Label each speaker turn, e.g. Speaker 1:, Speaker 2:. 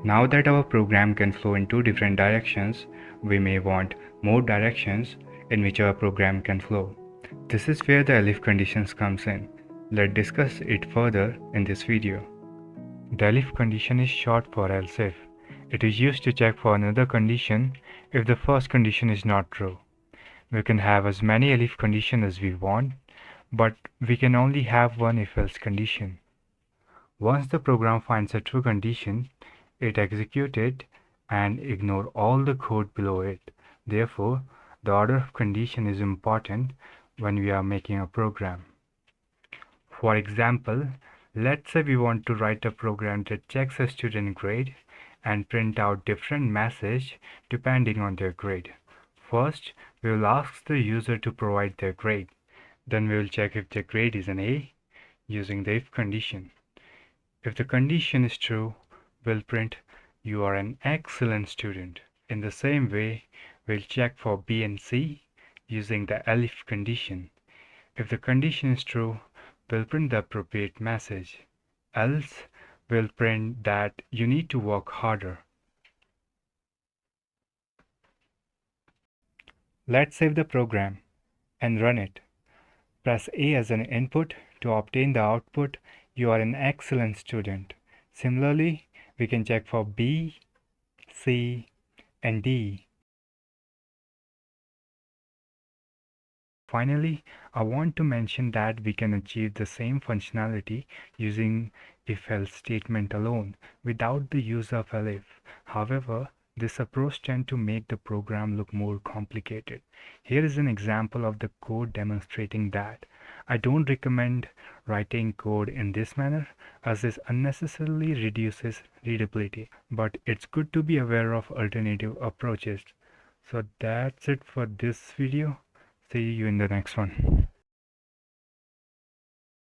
Speaker 1: Now that our program can flow in two different directions, we may want more directions in which our program can flow. This is where the Elif conditions comes in. Let's discuss it further in this video. The Elif condition is short for else if. It is used to check for another condition if the first condition is not true. We can have as many Elif conditions as we want, but we can only have one if-else condition. Once the program finds a true condition, it executes it and ignores all the code below it. Therefore, the order of condition is important when we are making a program. For example, let's say we want to write a program that checks a student grade and print out different message depending on their grade. First, we will ask the user to provide their grade. Then we will check if their grade is an A using the if condition. If the condition is true, we'll print you are an excellent student. In the same way, we'll check for B and C using the Elif condition. If the condition is true, we'll print the appropriate message. Else, we'll print that you need to work harder. Let's save the program and run it. Press A as an input to obtain the output, you are an excellent student. Similarly, we can check for B, C, and D. Finally, I want to mention that we can achieve the same functionality using if-else statement alone without the use of Elif. However, this approach tends to make the program look more complicated. Here is an example of the code demonstrating that. I don't recommend writing code in this manner as this unnecessarily reduces readability, but it's good to be aware of alternative approaches. So that's it for this video. See you in the next one.